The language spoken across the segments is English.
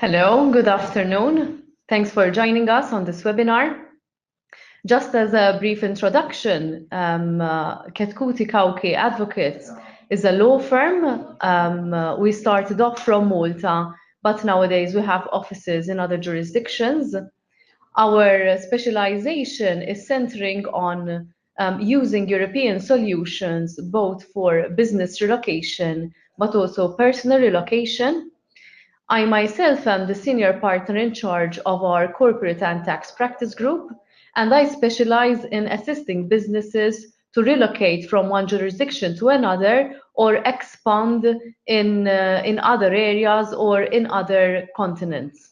Hello, good afternoon. Thanks for joining us on this webinar. Just as a brief introduction, Chetcuti Cauchi Advocates is a law firm. We started off from Malta, but nowadays we have offices in other jurisdictions. Our specialization is centering on using European solutions, both for business relocation, but also personal relocation. I myself am the senior partner in charge of our corporate and tax practice group, and I specialize in assisting businesses to relocate from one jurisdiction to another or expand in other areas or in other continents.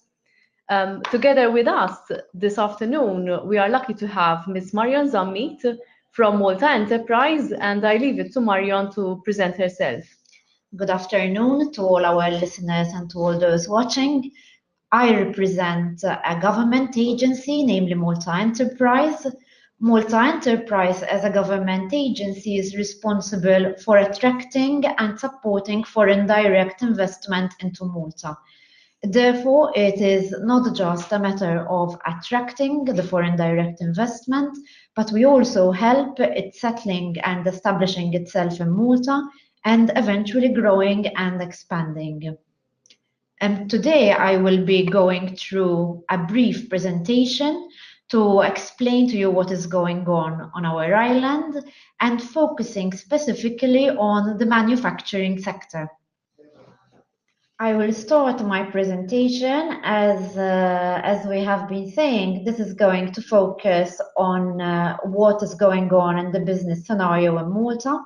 Together with us this afternoon, we are lucky to have Ms. Marion Zammit from Malta Enterprise, and I leave it to Marion to present herself. Good afternoon to all our listeners and to all those watching. I represent a government agency, namely Malta Enterprise. Malta Enterprise, as a government agency, is responsible for attracting and supporting foreign direct investment into Malta. Therefore, it is not just a matter of attracting the foreign direct investment, but we also help it settling and establishing itself in Malta and eventually growing and expanding. And today I will be going through a brief presentation to explain to you what is going on our island and focusing specifically on the manufacturing sector. I will start my presentation as we have been saying. This is going to focus on what is going on in the business scenario in Malta.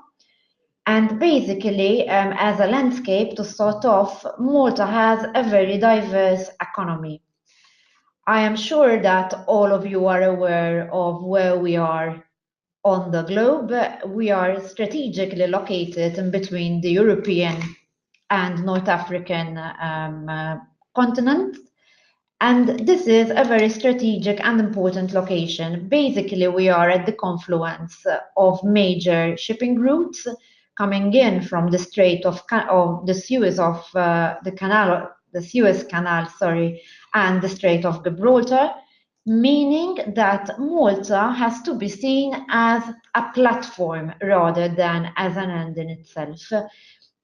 And basically, as a landscape, to start off, Malta has a very diverse economy. I am sure that all of you are aware of where we are on the globe. We are strategically located in between the European and North African continent. And this is a very strategic and important location. Basically, we are at the confluence of major shipping routes coming in from the Strait of the Suez of the Suez Canal, and the Strait of Gibraltar, meaning that Malta has to be seen as a platform rather than as an end in itself.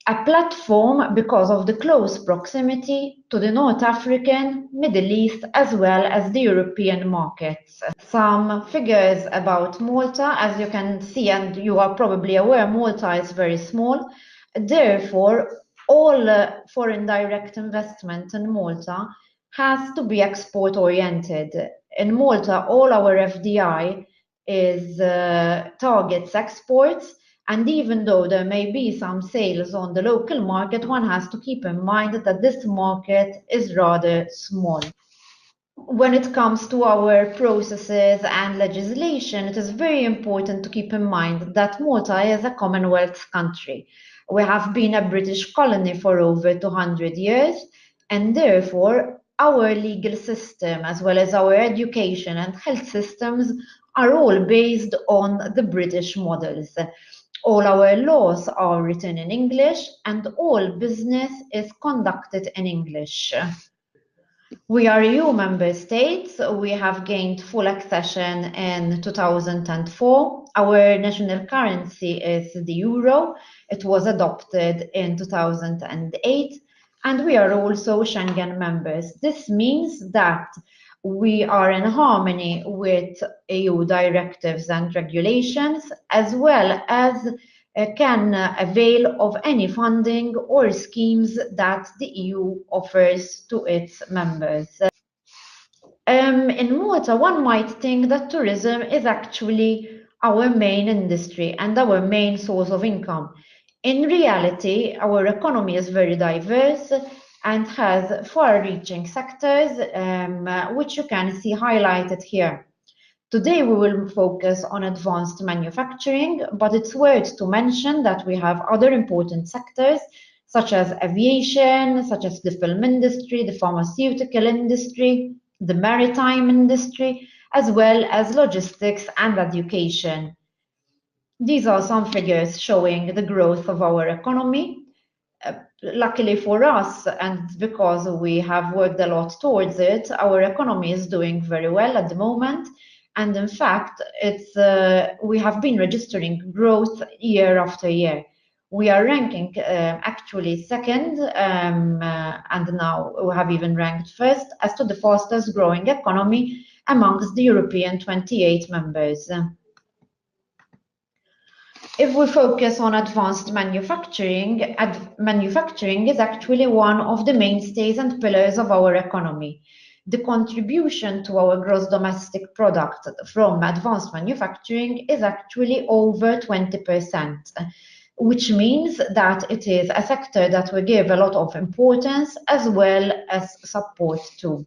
A platform because of the close proximity to the North African, Middle East, as well as the European markets. Some figures about Malta, as you can see, and you are probably aware, Malta is very small. Therefore, all foreign direct investment in Malta has to be export-oriented. In Malta, all our FDI is targets exports. And even though there may be some sales on the local market, one has to keep in mind that this market is rather small. When it comes to our processes and legislation, it is very important to keep in mind that Malta is a Commonwealth country. We have been a British colony for over 200 years, and therefore our legal system, as well as our education and health systems, are all based on the British models. All our laws are written in English and all business is conducted in English. We are EU member states. We have gained full accession in 2004. Our national currency is the euro. It was adopted in 2008. And we are also Schengen members. This means that we are in harmony with EU directives and regulations, as well as can avail of any funding or schemes that the EU offers to its members. In Malta, one might think that tourism is actually our main industry and our main source of income. In reality, our economy is very diverse and has far-reaching sectors, which you can see highlighted here. Today we will focus on advanced manufacturing, but it's worth to mention that we have other important sectors such as aviation, such as the film industry, the pharmaceutical industry, the maritime industry, as well as logistics and education. These are some figures showing the growth of our economy. luckily for us, and because we have worked a lot towards it, our economy is doing very well at the moment. And in fact, we have been registering growth year after year. We are ranking actually second, and now we have even ranked first as to the fastest growing economy amongst the European 28 members. If we focus on advanced manufacturing, manufacturing is actually one of the mainstays and pillars of our economy. The contribution to our gross domestic product from advanced manufacturing is actually over 20%, which means that it is a sector that we give a lot of importance as well as support to.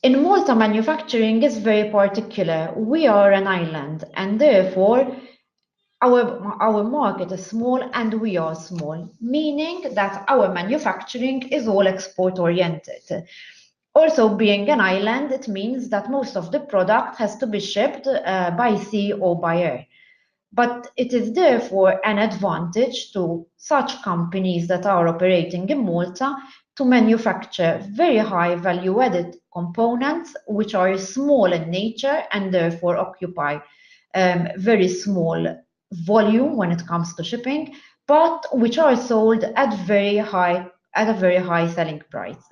In Malta, manufacturing is very particular. We are an island, and therefore our market is small and we are small, meaning that our manufacturing is all export oriented. Also, being an island, it means that most of the product has to be shipped by sea or by air. But it is therefore an advantage to such companies that are operating in Malta to manufacture very high value-added components which are small in nature and therefore occupy very small volume when it comes to shipping, but which are sold at a very high selling price.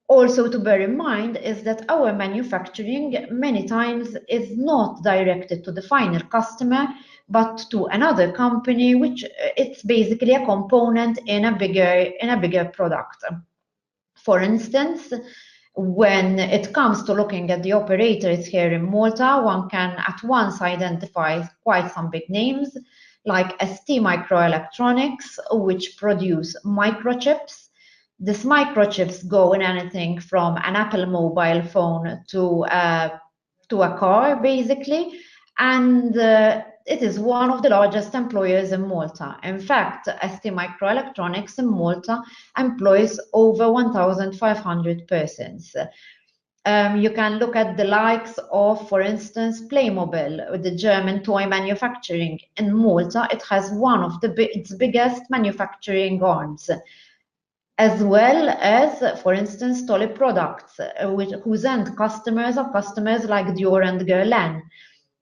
Also to bear in mind is that our manufacturing many times is not directed to the final customer, but to another company, which it's basically a component in a bigger product. For instance, when it comes to looking at the operators here in Malta, one can at once identify quite some big names like ST Microelectronics, which produce microchips. These microchips go in anything from an Apple mobile phone to a car, basically, and it is one of the largest employers in Malta. In fact, ST Microelectronics in Malta employs over 1,500 persons. You can look at the likes of, for instance, Playmobil, the German toy manufacturing in Malta. It has one of its biggest manufacturing arms, as well as, for instance, Tolly Products, whose end customers are customers like Dior and Guerlain.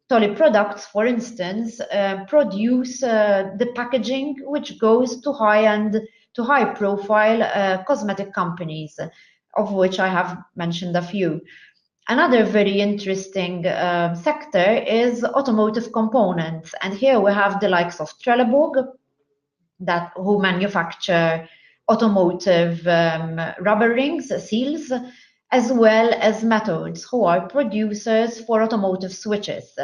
Tolly Products, for instance, produce the packaging which goes to high-profile cosmetic companies, of which I have mentioned a few. Another very interesting sector is automotive components, and here we have the likes of Trelleborg, who manufacture automotive rubber rings, seals, as well as Methods, who are producers for automotive switches.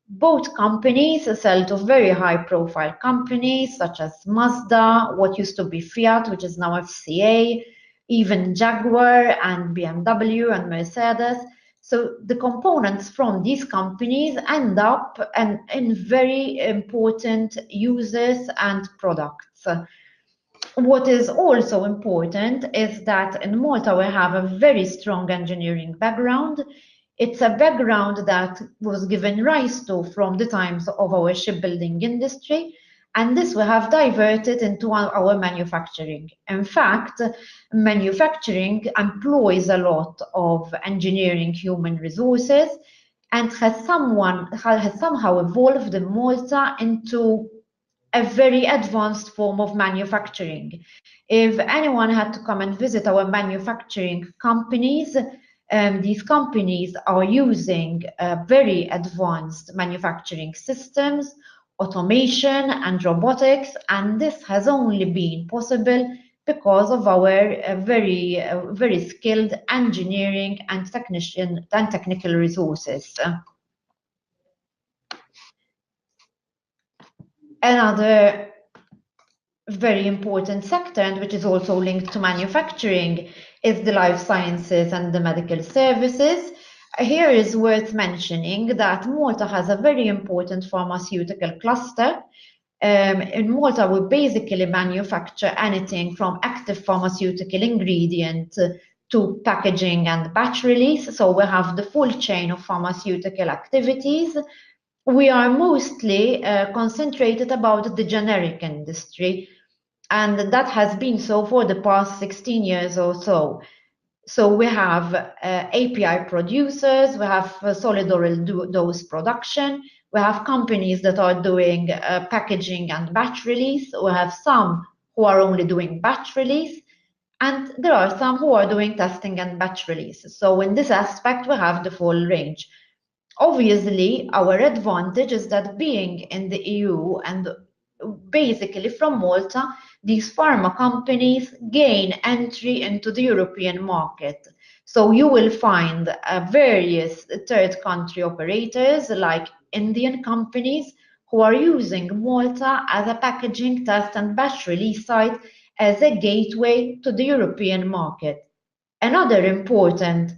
Both companies sell to very high-profile companies such as Mazda, what used to be Fiat, which is now FCA, even Jaguar and BMW and Mercedes. So the components from these companies end up in very important uses and products. What is also important is that in Malta we have a very strong engineering background. It's a background that was given rise to from the times of our shipbuilding industry, and this we have diverted into our manufacturing. In fact, manufacturing employs a lot of engineering human resources and has somehow evolved in Malta into a very advanced form of manufacturing. If anyone had to come and visit our manufacturing companies, these companies are using very advanced manufacturing systems, automation and robotics, and this has only been possible because of our very skilled engineering and technical resources. Another very important sector, and which is also linked to manufacturing, is the life sciences and the medical services. Here is worth mentioning that Malta has a very important pharmaceutical cluster. In Malta, we basically manufacture anything from active pharmaceutical ingredient to packaging and batch release. So we have the full chain of pharmaceutical activities. we are mostly concentrated about the generic industry, and that has been so for the past 16 years or so. So we have API producers, we have solid oral dose production, we have companies that are doing packaging and batch release, we have some who are only doing batch release, and there are some who are doing testing and batch release. So in this aspect, we have the full range. Obviously, our advantage is that being in the EU and basically from Malta, these pharma companies gain entry into the European market. So you will find various third country operators like Indian companies who are using Malta as a packaging test and batch release site as a gateway to the European market. Another important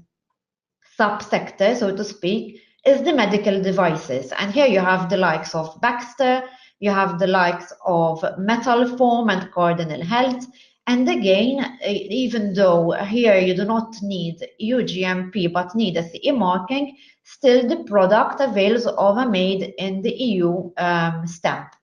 subsector, so to speak, is the medical devices. And here you have the likes of Baxter, you have the likes of Metal Form and Cardinal Health. And again, even though here you do not need EU GMP but need a CE marking, still the product avails of a made in the EU stamp.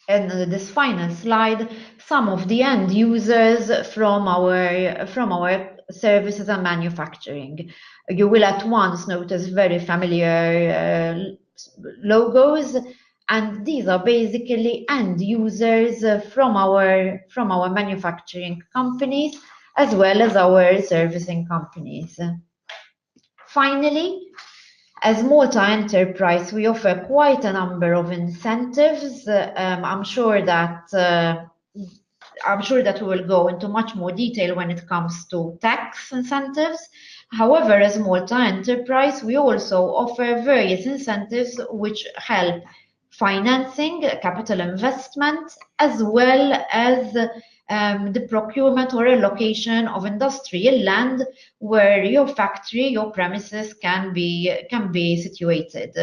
And this final slide, some of the end users from our services and manufacturing. You will at once notice very familiar logos, and these are basically end users from our manufacturing companies as well as our servicing companies. Finally, as Malta Enterprise, we offer quite a number of incentives. I'm sure that we will go into much more detail when it comes to tax incentives. However, as Malta Enterprise, we also offer various incentives which help financing, capital investment, as well as the procurement or allocation of industrial land where your factory, your premises can be situated.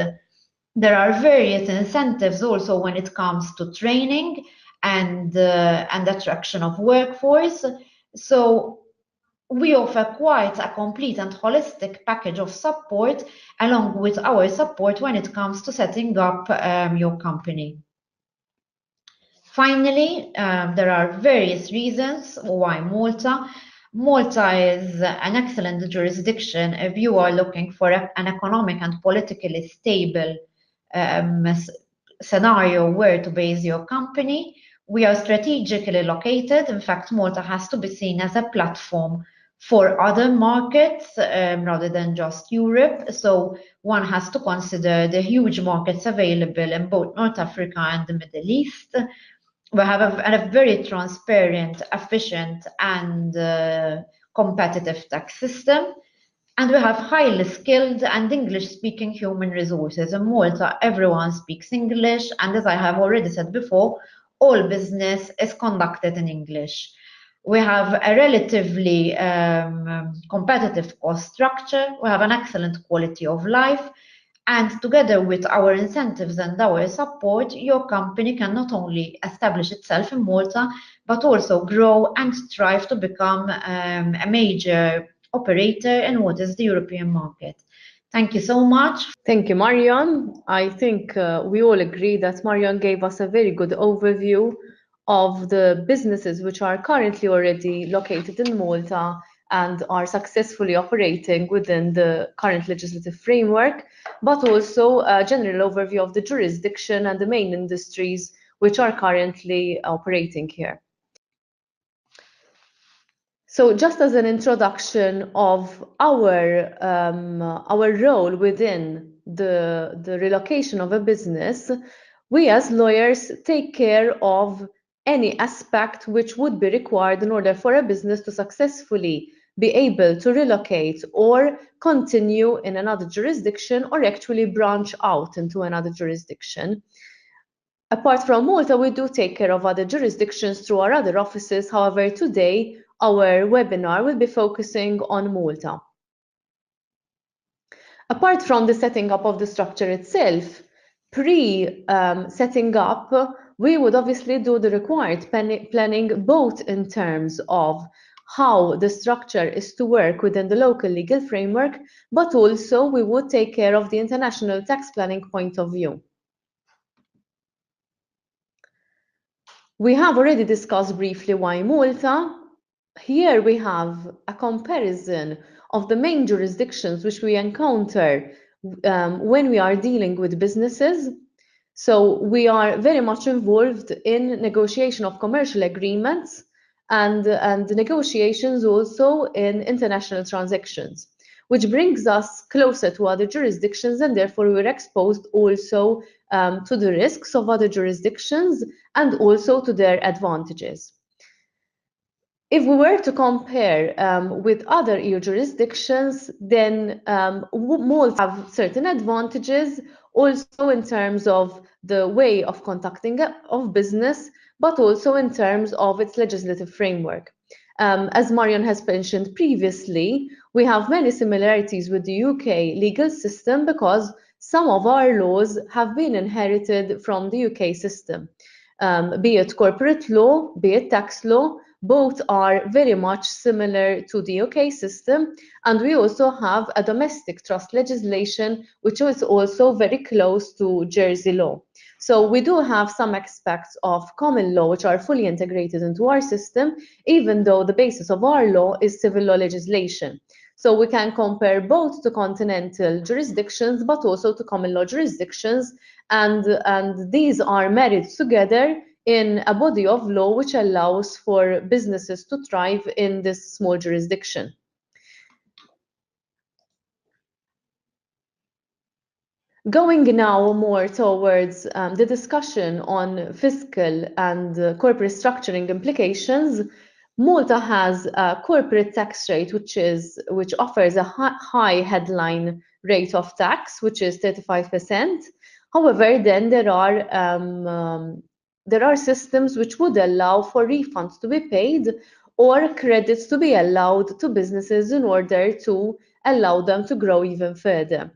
There are various incentives also when it comes to training and attraction of workforce. So we offer quite a complete and holistic package of support along with our support when it comes to setting up your company. Finally, there are various reasons why Malta. Malta is an excellent jurisdiction if you are looking for an economic and politically stable scenario where to base your company. We are strategically located. In fact, Malta has to be seen as a platform for other markets rather than just Europe. So one has to consider the huge markets available in both North Africa and the Middle East. We have a very transparent, efficient, and competitive tax system. And we have highly skilled and English-speaking human resources. In Malta, everyone speaks English, and as I have already said before, all business is conducted in English. We have a relatively competitive cost structure. We have an excellent quality of life. And together with our incentives and our support, your company can not only establish itself in Malta, but also grow and strive to become a major operator in what is the European market. Thank you so much. Thank you, Marion. I think we all agree that Marion gave us a very good overview of the businesses which are currently already located in Malta and are successfully operating within the current legislative framework, but also a general overview of the jurisdiction and the main industries which are currently operating here. So just as an introduction of our role within the relocation of a business, we as lawyers take care of any aspect which would be required in order for a business to successfully be able to relocate or continue in another jurisdiction or actually branch out into another jurisdiction. Apart from Malta, we do take care of other jurisdictions through our other offices. However, today, our webinar will be focusing on Malta. Apart from the setting up of the structure itself, setting up, we would obviously do the required planning both in terms of how the structure is to work within the local legal framework, but also we would take care of the international tax planning point of view. We have already discussed briefly why Malta. Here we have a comparison of the main jurisdictions which we encounter when we are dealing with businesses. So we are very much involved in negotiation of commercial agreements and negotiations also in international transactions, which brings us closer to other jurisdictions, and therefore we're exposed also to the risks of other jurisdictions and also to their advantages. If we were to compare with other EU jurisdictions, then Malta have certain advantages also in terms of the way of conducting of business, but also in terms of its legislative framework. As Marion has mentioned previously, we have many similarities with the UK legal system because some of our laws have been inherited from the UK system. Be it corporate law, be it tax law, both are very much similar to the UK system, and we also have a domestic trust legislation which is also very close to Jersey law. So we do have some aspects of common law which are fully integrated into our system, even though the basis of our law is civil law legislation. So we can compare both to continental jurisdictions but also to common law jurisdictions, and these are married together in a body of law which allows for businesses to thrive in this small jurisdiction. Going now more towards the discussion on fiscal and corporate structuring implications, Malta has a corporate tax rate which offers a high headline rate of tax, which is 35%. However, then there are systems which would allow for refunds to be paid or credits to be allowed to businesses in order to allow them to grow even further.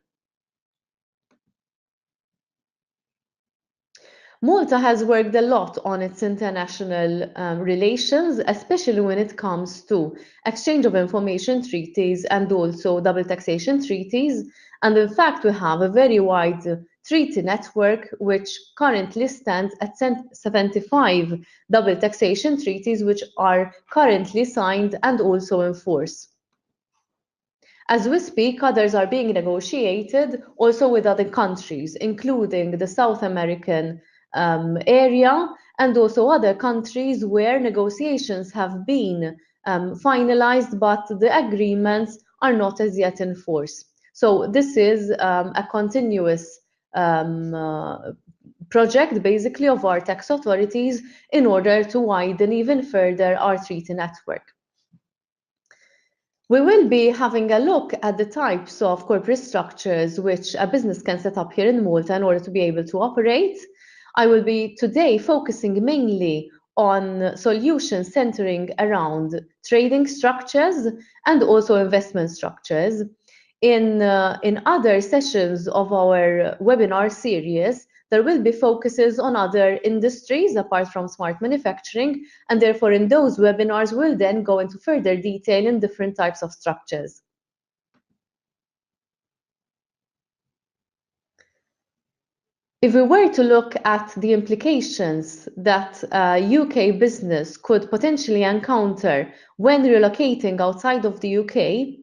Malta has worked a lot on its international relations, especially when it comes to exchange of information treaties and also double taxation treaties. And in fact, we have a very wide treaty network, which currently stands at 75 double taxation treaties, which are currently signed and also in force. As we speak, others are being negotiated also with other countries, including the South American area and also other countries where negotiations have been finalized, but the agreements are not as yet in force. So this is a continuous project basically of our tax authorities in order to widen even further our treaty network. We will be having a look at the types of corporate structures which a business can set up here in Malta in order to be able to operate. I will be today focusing mainly on solutions centering around trading structures and also investment structures. In other sessions of our webinar series, there will be focuses on other industries apart from smart manufacturing, and therefore in those webinars we'll then go into further detail in different types of structures. If we were to look at the implications that a UK business could potentially encounter when relocating outside of the UK,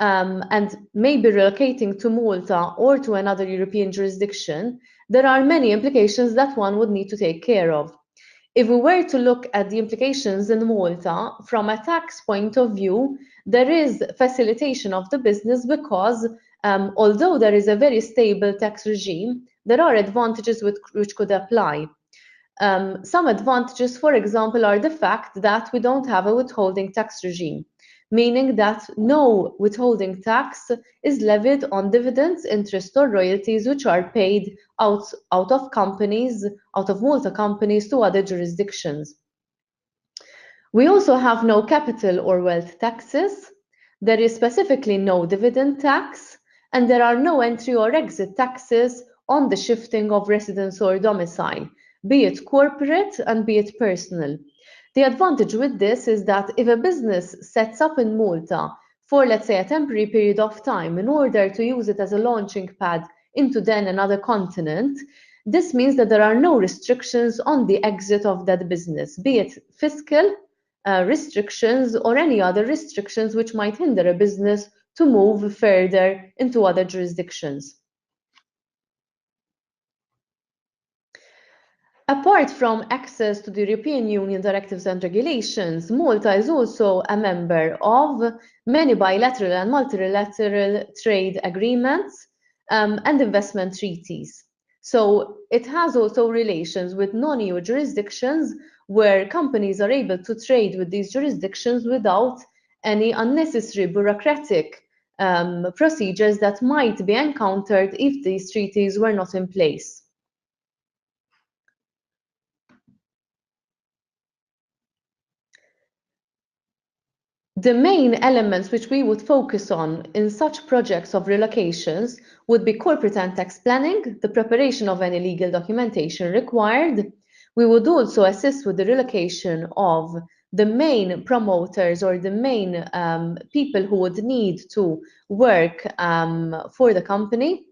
and maybe relocating to Malta or to another European jurisdiction, there are many implications that one would need to take care of. If we were to look at the implications in Malta from a tax point of view, there is facilitation of the business because although there is a very stable tax regime, there are advantages which could apply. Some advantages, for example, are the fact that we don't have a withholding tax regime, meaning that no withholding tax is levied on dividends, interest, or royalties which are paid out of Malta companies to other jurisdictions. We also have no capital or wealth taxes. There is specifically no dividend tax, and there are no entry or exit taxes on the shifting of residence or domicile, be it corporate and be it personal. The advantage with this is that if a business sets up in Malta for, let's say, a temporary period of time in order to use it as a launching pad into then another continent, this means that there are no restrictions on the exit of that business, be it fiscal restrictions or any other restrictions which might hinder a business to move further into other jurisdictions. Apart from access to the European Union directives and regulations, Malta is also a member of many bilateral and multilateral trade agreements and investment treaties. So it has also relations with non-EU jurisdictions where companies are able to trade with these jurisdictions without any unnecessary bureaucratic procedures that might be encountered if these treaties were not in place. The main elements which we would focus on in such projects of relocations would be corporate and tax planning, the preparation of any legal documentation required. We would also assist with the relocation of the main promoters or the main people who would need to work for the company.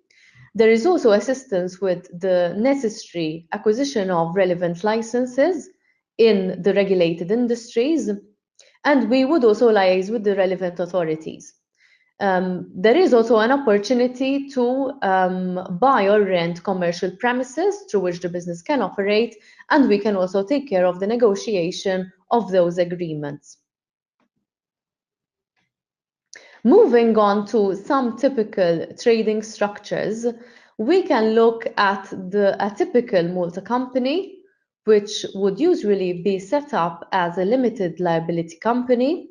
There is also assistance with the necessary acquisition of relevant licenses in the regulated industries. And we would also liaise with the relevant authorities. There is also an opportunity to buy or rent commercial premises through which the business can operate, and we can also take care of the negotiation of those agreements. Moving on to some typical trading structures, we can look at a typical Malta company, which would usually be set up as a limited liability company.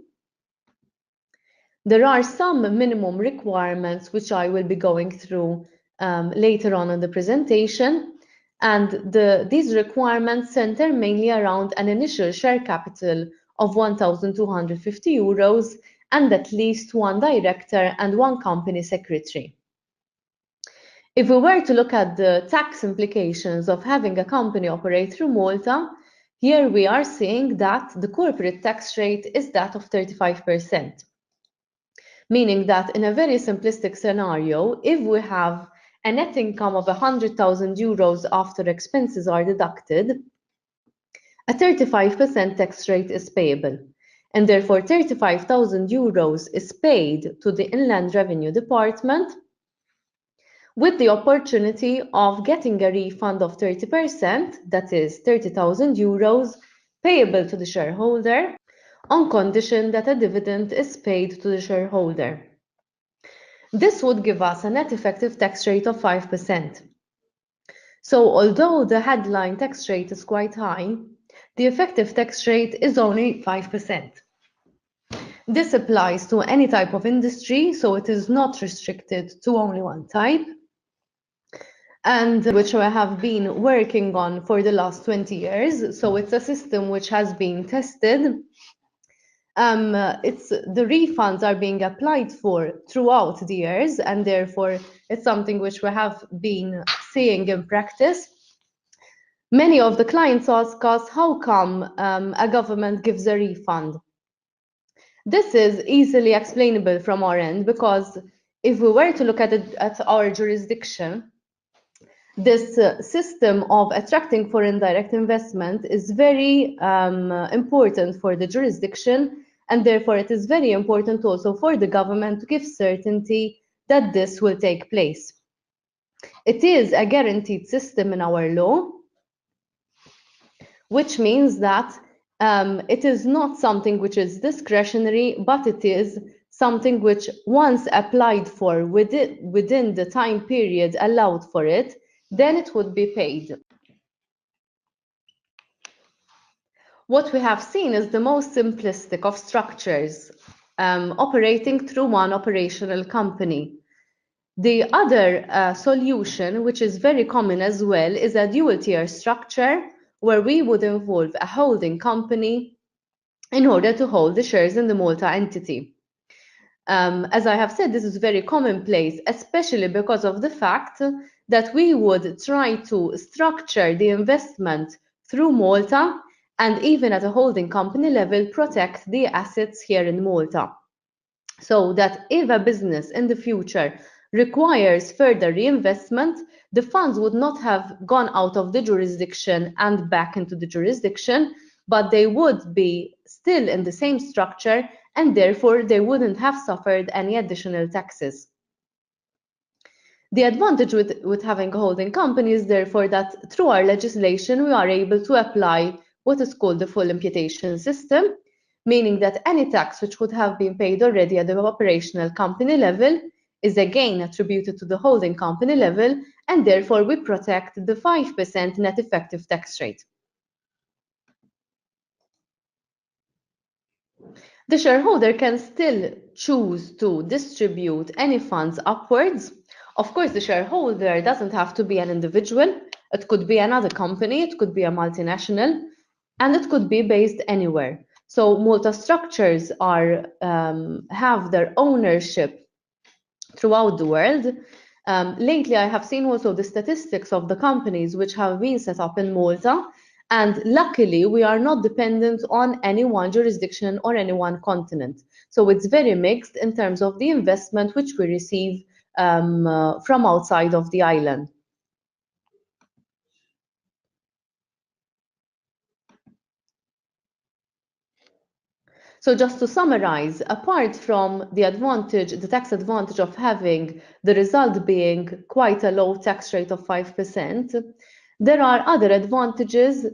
There are some minimum requirements which I will be going through later on in the presentation, and these requirements center mainly around an initial share capital of €1,250 and at least one director and one company secretary. If we were to look at the tax implications of having a company operate through Malta, here we are seeing that the corporate tax rate is that of 35%. Meaning that in a very simplistic scenario, if we have a net income of €100,000 after expenses are deducted, a 35% tax rate is payable. And therefore €35,000 is paid to the Inland Revenue Department with the opportunity of getting a refund of 30%, that is €30,000, payable to the shareholder on condition that a dividend is paid to the shareholder. This would give us a net effective tax rate of 5%. So although the headline tax rate is quite high, the effective tax rate is only 5%. This applies to any type of industry, so it is not restricted to only one type, and which I have been working on for the last 20 years. So it's a system which has been tested. The refunds are being applied for throughout the years, and therefore it's something which we have been seeing in practice. Many of the clients ask us, how come a government gives a refund? This is easily explainable from our end, because if we were to look at our jurisdiction, this system of attracting foreign direct investment is very important for the jurisdiction, and therefore it is very important also for the government to give certainty that this will take place. It is a guaranteed system in our law, which means that it is not something which is discretionary, but it is something which, once applied for within the time period allowed for it, then it would be paid. What we have seen is the most simplistic of structures, operating through one operational company. The other solution, which is very common as well, is a dual-tier structure, where we would involve a holding company in order to hold the shares in the Malta entity. As I have said, this is very commonplace, especially because of the fact that we would try to structure the investment through Malta and even at a holding company level protect the assets here in Malta. So that if a business in the future requires further reinvestment, the funds would not have gone out of the jurisdiction and back into the jurisdiction, but they would be still in the same structure and therefore they wouldn't have suffered any additional taxes. The advantage with having a holding company is therefore that through our legislation we are able to apply what is called the full imputation system, meaning that any tax which would have been paid already at the operational company level is again attributed to the holding company level, and therefore we protect the 5% net effective tax rate. The shareholder can still choose to distribute any funds upwards. Of course, the shareholder doesn't have to be an individual. It could be another company, it could be a multinational, and it could be based anywhere. So Malta structures are have their ownership throughout the world. Lately, I have seen also the statistics of the companies which have been set up in Malta, and luckily we are not dependent on any one jurisdiction or any one continent. So it's very mixed in terms of the investment which we receive from outside of the island. So just to summarize, apart from the advantage, the tax advantage of having the result being quite a low tax rate of 5%, there are other advantages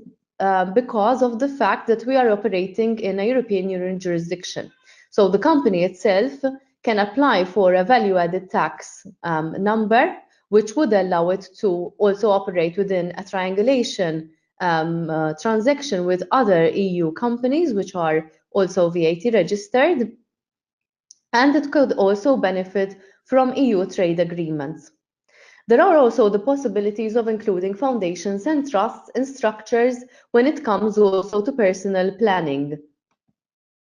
because of the fact that we are operating in a European Union jurisdiction. So the company itself can apply for a value-added tax number, which would allow it to also operate within a triangulation transaction with other EU companies, which are also VAT registered, and it could also benefit from EU trade agreements. There are also the possibilities of including foundations and trusts in structures when it comes also to personal planning.